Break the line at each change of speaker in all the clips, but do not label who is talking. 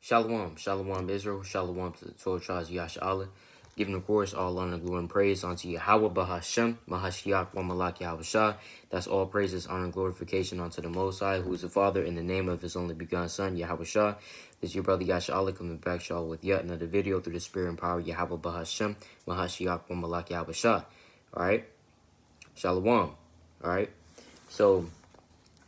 Shalom, Shalom Israel, Shalom to the 12 tribes of Yasha, giving of course all honor, glory, and praise unto YAHAWAH, BAHASHAM, Mahashiach, Wamalak, YAHAWASHI. That's all praises, honor, and glorification unto the Most High, who is the Father, in the name of His only begotten Son, YAHAWASHI. This is your brother Yasha coming back to y'all with yet another video through the Spirit and power of YAHAWAH, BAHASHAM, Mahashiach, Wamalak, YAHAWASHI. Alright? Shalom. Alright? So,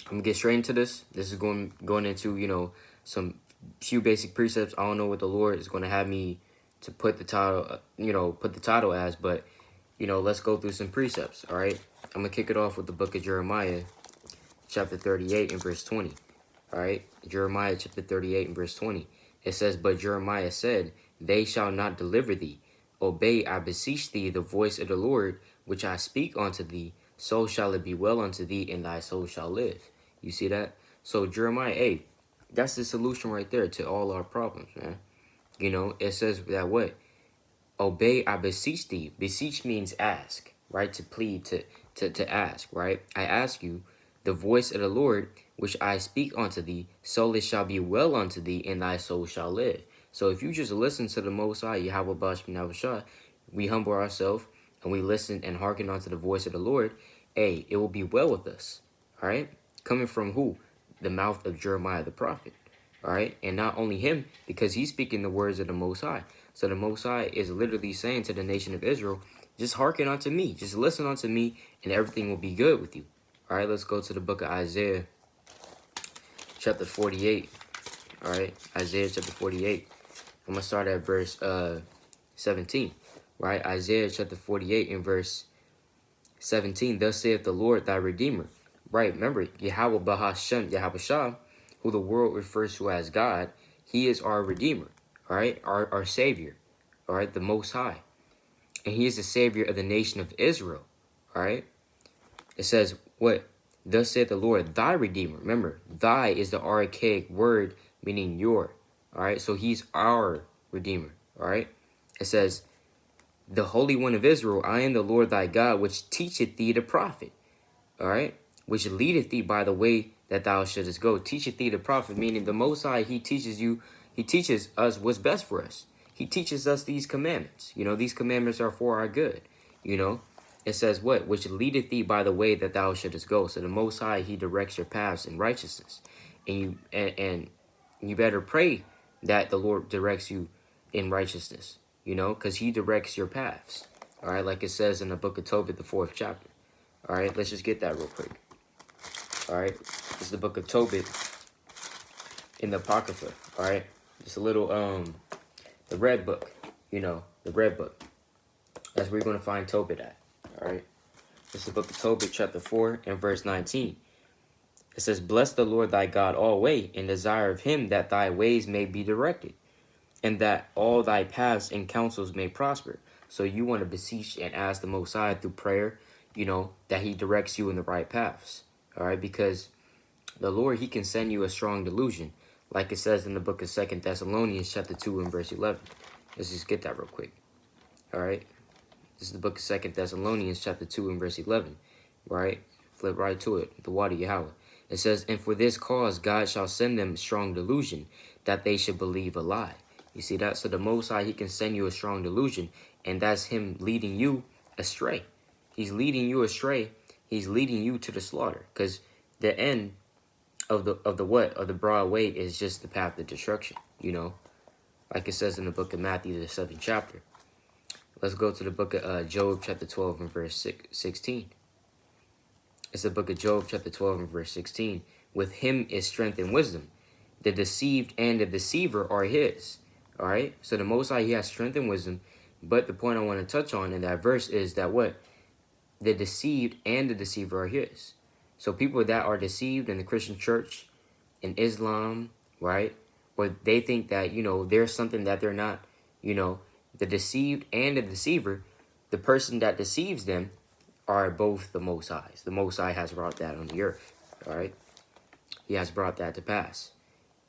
I'm going to get straight into this. This is going into, some few basic precepts. I don't know what the Lord is going to have me to put the title, as, but, let's go through some precepts, all right? I'm going to kick it off with the book of Jeremiah, chapter 38 and verse 20, all right? Jeremiah chapter 38 and verse 20. It says, "But Jeremiah said, They shall not deliver thee. Obey, I beseech thee, the voice of the Lord, which I speak unto thee. So shall it be well unto thee, and thy soul shall live." You see that? So Jeremiah 8, that's the solution right there to all our problems, man. It says that what? Obey, I beseech thee. Beseech means ask, right? To plead, to ask, right? I ask you, the voice of the Lord, which I speak unto thee, so it shall be well unto thee, and thy soul shall live. So if you just listen to the Most High, Yahweh BAHASHAM, YAHWASHI, we humble ourselves, and we listen and hearken unto the voice of the Lord, hey, it will be well with us, all right? Coming from who? The mouth of Jeremiah the prophet, all right? And not only him, because he's speaking the words of the Most High. So the Most High is literally saying to the nation of Israel, just hearken unto me, just listen unto me, and everything will be good with you. All right, let's go to the book of Isaiah, chapter 48, all right? Isaiah chapter 48. I'm going to start at verse 17, right? Isaiah chapter 48 and verse 17, "Thus saith the Lord thy Redeemer." Right, remember, Yahweh BAHASHAM, YAHWASHI, who the world refers to as God, he is our Redeemer, all right, our Savior, all right, the Most High. And he is the Savior of the nation of Israel, all right? It says, what? "Thus saith the Lord, thy Redeemer." Remember, thy is the archaic word meaning your, all right? So he's our Redeemer, all right? It says, "The Holy One of Israel, I am the Lord thy God, which teacheth thee the prophet," all right? "Which leadeth thee by the way that thou shouldest go." Teacheth thee the prophet, meaning the Most High, he teaches us what's best for us. He teaches us these commandments. These commandments are for our good. It says what? "Which leadeth thee by the way that thou shouldest go." So the Most High, he directs your paths in righteousness. And you better pray that the Lord directs you in righteousness, because he directs your paths. All right, like it says in the book of Tobit, the 4th chapter. All right, let's just get that real quick. All right, this is the book of Tobit in the Apocrypha. All right, just a little the red book, the red book. That's where you're going to find Tobit at. All right, this is the book of Tobit, chapter 4 and verse 19. It says, "Bless the Lord thy God always, and desire of him that thy ways may be directed, and that all thy paths and counsels may prosper." So you want to beseech and ask the Most High through prayer, that he directs you in the right paths. All right, because the Lord, he can send you a strong delusion, like it says in the book of 2 Thessalonians chapter 2 and verse 11. Let's just get that real quick. All right, this is the book of 2 Thessalonians chapter 2 and verse 11. Right, flip right to it, the water Yahweh. It says, "And for this cause God shall send them strong delusion, that they should believe a lie." You see that? So the Most High, he can send you a strong delusion, and that's him leading you astray. He's leading you astray. He's leading you to the slaughter, because the end of the broad way is just the path of destruction. Like it says in the book of Matthew, the 7th chapter. Let's go to the book of Job, chapter 12 and verse 16. It's the book of Job, chapter 12 and verse 16. "With him is strength and wisdom. The deceived and the deceiver are his." All right, so the Most High, he has strength and wisdom. But the point I want to touch on in that verse is that what? The deceived and the deceiver are his. So people that are deceived in the Christian church, in Islam, right? Or they think that, there's something that they're not, the deceived and the deceiver, the person that deceives them are both the Most High's. The Most High has brought that on the earth, all right? He has brought that to pass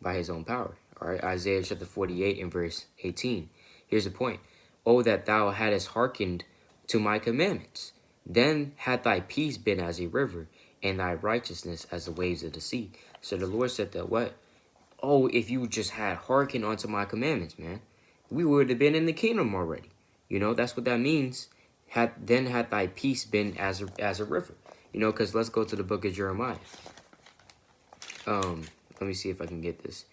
by his own power, all right? Isaiah chapter 48 and verse 18. Here's the point. "Oh, that thou hadst hearkened to my commandments. Then had thy peace been as a river, and thy righteousness as the waves of the sea." So the Lord said that what? oh, if you just had hearkened unto my commandments, man, we would have been in the kingdom already. You know, that's what that means. Then had thy peace been as a river. You know, because let's go to the book of Jeremiah. Let me see if I can get this.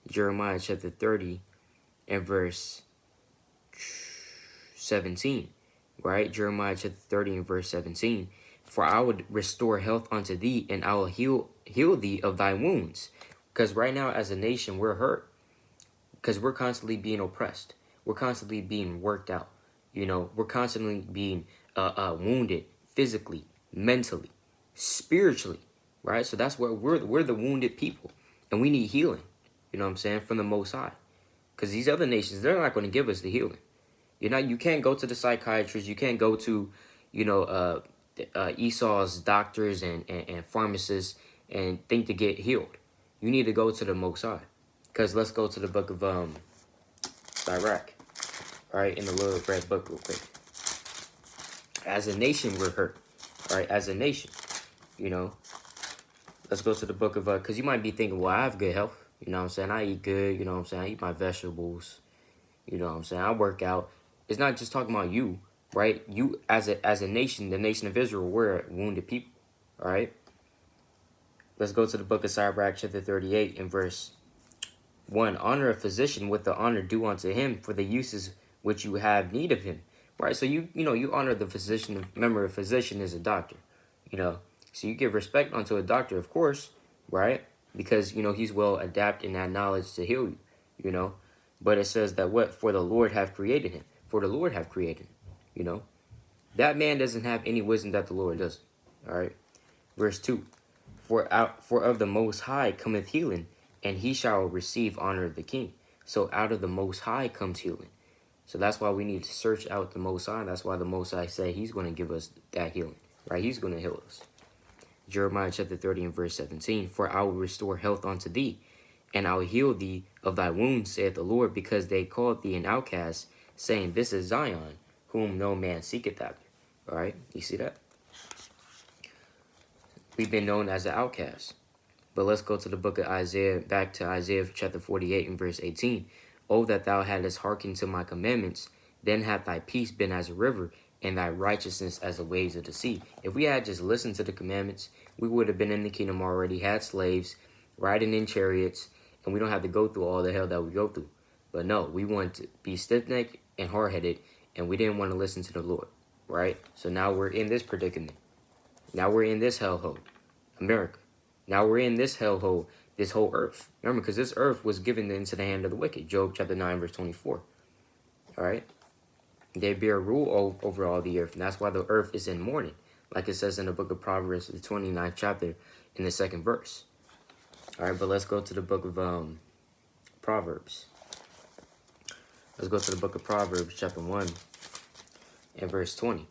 Jeremiah chapter 30 and verse 17. Right? Jeremiah chapter 30 and verse 17. For I would restore health unto thee, and I will heal thee of thy wounds. Because right now, as a nation, we're hurt. Because we're constantly being oppressed. We're constantly being worked out. You know, we're constantly being wounded physically, mentally, spiritually, right? So that's where we're the wounded people, and we need healing. You know what I'm saying, from the Most High, because these other nations, they're not going to give us the healing. You can't go to the psychiatrist. You can't go to, Esau's doctors and pharmacists and think to get healed. You need to go to the Most High, because let's go to the book of Sirach. All right, in the little red book real quick. As a nation, we're hurt. All right, as a nation, let's go to the book of, because you might be thinking, well, I have good health. You know what I'm saying? I eat good. You know what I'm saying? I eat my vegetables. You know what I'm saying? I work out. It's not just talking about you, right? You, as a nation, the nation of Israel, we're wounded people. All right? Let's go to the book of Sirach, chapter 38, and verse 1. Honor a physician with the honor due unto him for the uses which you have need of him. Right? So you honor the physician. Remember, a physician is a doctor. So you give respect unto a doctor, of course, right? Because he's well adapted in that knowledge to heal you. But it says that what? For the Lord have created him. For the Lord have created him. That man doesn't have any wisdom that the Lord does. All right. Verse 2. For of the Most High cometh healing, and he shall receive honor of the king. So out of the Most High comes healing. So that's why we need to search out the Most High. That's why the Most High said he's going to give us that healing. Right? He's going to heal us. Jeremiah chapter 30 and verse 17. For I will restore health unto thee, and I will heal thee of thy wounds, saith the Lord, because they called thee an outcast, saying, This is Zion, whom no man seeketh after. All right? You see that? We've been known as an outcast. But let's go to the book of Isaiah, back to Isaiah chapter 48 and verse 18. Oh, that thou hadst hearkened to my commandments, then hath thy peace been as a river, and thy righteousness as the waves of the sea. If we had just listened to the commandments, we would have been in the kingdom already, had slaves, riding in chariots, and we don't have to go through all the hell that we go through. But no, we want to be stiff-necked and hard-headed, and we didn't want to listen to the Lord, right? So now we're in this predicament. Now we're in this hellhole, America. Now we're in this hellhole, this whole earth. Remember, because this earth was given into the hand of the wicked. Job chapter 9, verse 24. All right? They bear rule over all the earth, and that's why the earth is in mourning. Like it says in the book of Proverbs, the 29th chapter, in the 2nd verse. All right, but let's go to the book of Proverbs. Let's go to the book of Proverbs, chapter 1, and verse 20.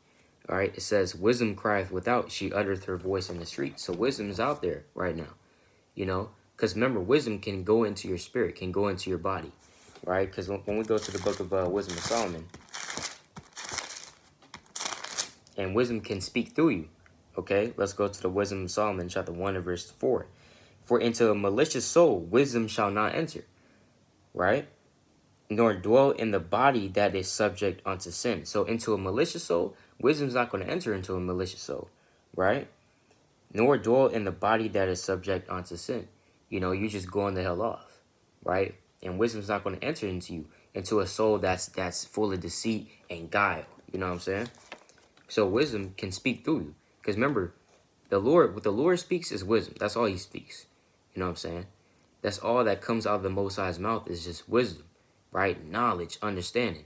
All right, it says, Wisdom crieth without, she uttereth her voice in the street. So wisdom is out there right now, because remember, wisdom can go into your spirit, can go into your body, right? Because when we go to the book of Wisdom of Solomon, and wisdom can speak through you, okay? Let's go to the Wisdom of Solomon, chapter 1 and verse 4. For into a malicious soul wisdom shall not enter, right? Nor dwell in the body that is subject unto sin. So into a malicious soul, wisdom's not going to enter into a malicious soul, right? Nor dwell in the body that is subject unto sin. You just going the hell off, right? And wisdom's not going to enter into a soul that's full of deceit and guile. You know what I'm saying? So wisdom can speak through you. Because remember, what the Lord speaks is wisdom. That's all he speaks. You know what I'm saying? That's all that comes out of the Most High's mouth is just wisdom, right? Knowledge, understanding,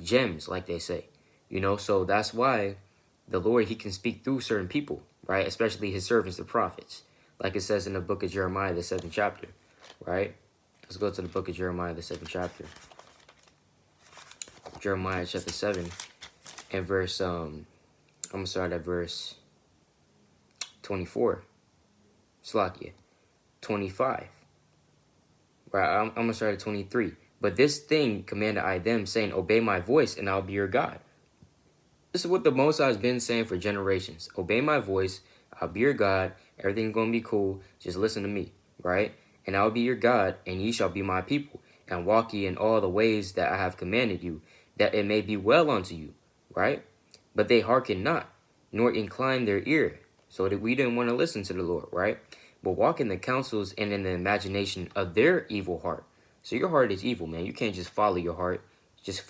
gems, like they say. So that's why the Lord, he can speak through certain people, right? Especially his servants, the prophets. Like it says in the book of Jeremiah, the 7th chapter, right? Let's go to the book of Jeremiah, the 7th chapter. Jeremiah chapter 7 and verse, I'm going to start at verse 24. Slakia. 25. Right, I'm going to start at 23. But this thing commanded I them, saying, Obey my voice, and I'll be your God. This is what the Most High has been saying for generations. Obey my voice, I'll be your God, everything's going to be cool, just listen to me, right? and I will be your God, and ye shall be my people, and walk ye in all the ways that I have commanded you, that it may be well unto you, right? But they hearken not, nor incline their ear, so that we didn't want to listen to the Lord, right? But walk in the counsels and in the imagination of their evil heart. So your heart is evil, man. You can't just follow your heart. Just